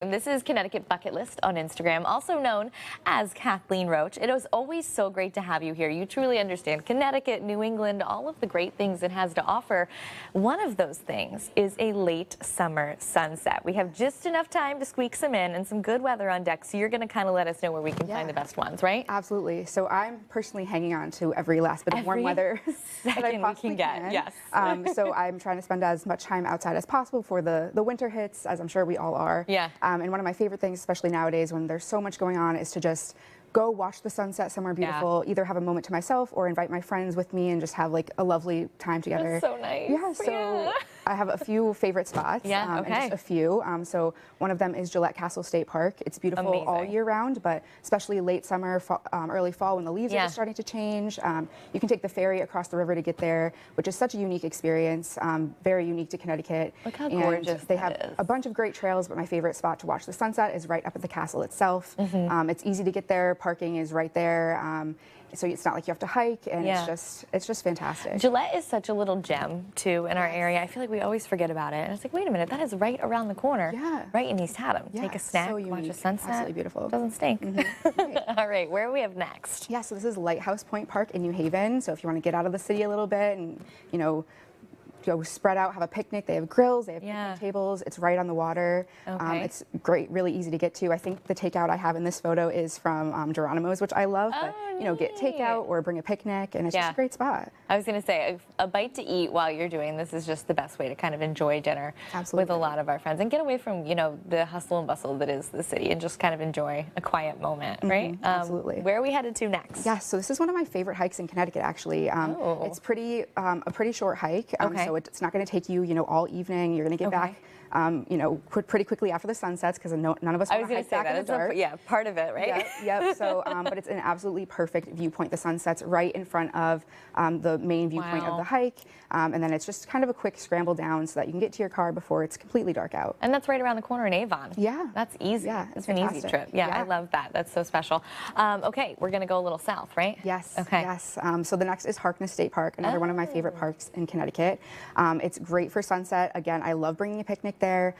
And this is Connecticut Bucket List on Instagram, also known as Kathleen Roche. It is always so great to have you here. You truly understand Connecticut, New England, all of the great things it has to offer. One of those things is a late summer sunset. We have just enough time to squeak some in and some good weather on deck, so you're going to kind of let us know where we can find the best ones, right? Absolutely. So I'm personally hanging on to every last bit of warm weather that I possibly can. Yes. So I'm trying to spend as much time outside as possible before the winter hits, as I'm sure we all are. Yeah. And one of my favorite things, especially nowadays when there's so much going on, is to just go watch the sunset somewhere beautiful, either have a moment to myself or invite my friends with me and just have like a lovely time together. That's so nice. Yeah, so I have a few favorite spots, and just a few. So one of them is Gillette Castle State Park. It's beautiful all year round, but especially late summer, early fall when the leaves are just starting to change. You can take the ferry across the river to get there, which is such a unique experience, very unique to Connecticut. Look how gorgeous they have a bunch of great trails, but my favorite spot to watch the sunset is right up at the castle itself. It's easy to get there. Parking is right there, so it's not like you have to hike, and it's just fantastic. Gillette is such a little gem too in our area. I feel like we always forget about it, and it's like, wait a minute, that is right around the corner, right in East Haddam. Take a snack, watch a sunset. Absolutely beautiful. Doesn't stink. All right, where do we have next? Yeah, so this is Lighthouse Point Park in New Haven. So if you want to get out of the city a little bit and go spread out, have a picnic. They have grills, they have picnic tables. It's right on the water. It's great, really easy to get to. I think the takeout I have in this photo is from Geronimo's, which I love. But get takeout or bring a picnic, and it's just a great spot. I was going to say, a bite to eat while you're doing this is just the best way to kind of enjoy dinner with a lot of our friends and get away from the hustle and bustle that is the city and just kind of enjoy a quiet moment, right? Absolutely. Where are we headed to next? Yeah, so this is one of my favorite hikes in Connecticut, actually. It's a pretty short hike. So it's not going to take you, all evening. You're going to get back, pretty quickly after the sunsets, because none of us want to hike back in the dark. Part of it, right? Yep. So, but it's an absolutely perfect viewpoint. The sunset's right in front of the main viewpoint of the hike, and then it's just kind of a quick scramble down so that you can get to your car before it's completely dark out. And that's right around the corner in Avon. Yeah. That's easy. Yeah, it's an easy trip. Yeah, I love that. That's so special. Okay, we're going to go a little south, right? Yes. Okay. Yes. So the next is Harkness State Park, another one of my favorite parks in Connecticut. It's great for sunset. Again, I love bringing a picnic there.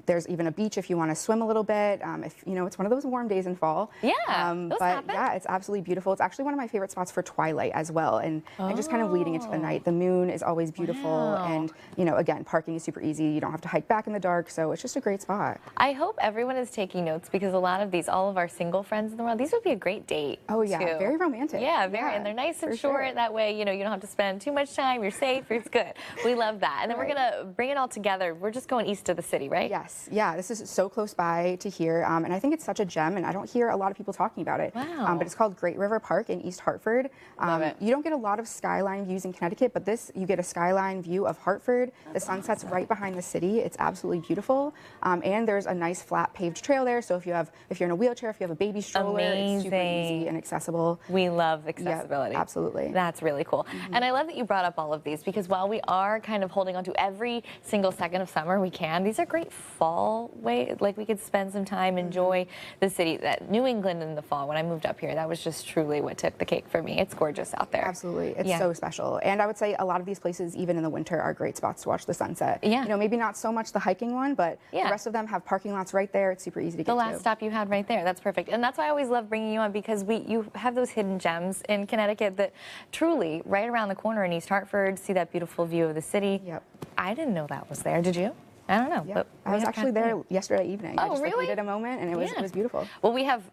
There's even a beach if you want to swim a little bit. If it's one of those warm days in fall. It's absolutely beautiful. It's actually one of my favorite spots for twilight as well, and just kind of leading into the night. The moon is always beautiful, and again, parking is super easy. You don't have to hike back in the dark, so it's just a great spot. I hope everyone is taking notes, because a lot of all of our single friends in the world, these would be a great date. Oh yeah, too. Very romantic. Yeah, very, and they're nice and short. That way, you don't have to spend too much time. You're safe. It's good. We love that. And then we're gonna bring it all together. We're just going east of the city, right? Yes. Yeah. This is so close by to here, and I think it's such a gem, and I don't hear a lot of people talking about it. Wow. But it's called Great River Park in East Hartford. Love it. You don't get a lot of skyline views in Connecticut, but you get a skyline view of Hartford. The sunset's right behind the city. It's absolutely beautiful, and there's a nice flat paved trail there. So if you're in a wheelchair, if you have a baby stroller, it's super easy and accessible. We love accessibility. Yep, absolutely. That's really cool. And I love that you brought up all of these, because while we are kind of holding on to every single second of summer we can, these are great fall way. Like, we could spend some time, enjoy the city. That New England in the fall, when I moved up here, that was just truly what took the cake for me. It's gorgeous out there. Absolutely. It's so special. And I would say a lot of these places, even in the winter, are great spots to watch the sunset. Yeah. Maybe not so much the hiking one, but the rest of them have parking lots right there. It's super easy to get to. The last stop you had right there. That's perfect. And that's why I always love bringing you on, because you have those hidden gems in Connecticut that truly, right around the corner in East Hartford, see that beautiful view of the city. Yep. I didn't know that was there. Did you? I don't know. Yeah. But I was actually there yesterday evening. Oh, I just really? needed a moment, and it was beautiful. Well, we have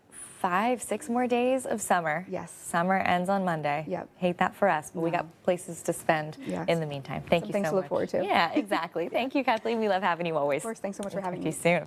5-6 more days of summer. Yes. Summer ends on Monday. Yep. Hate that for us, but we got places to spend in the meantime. Thank you so much. Things to look forward to. Yeah, exactly. Thank you, Kathleen. We love having you always. Of course. Thanks so much for having me. See you soon.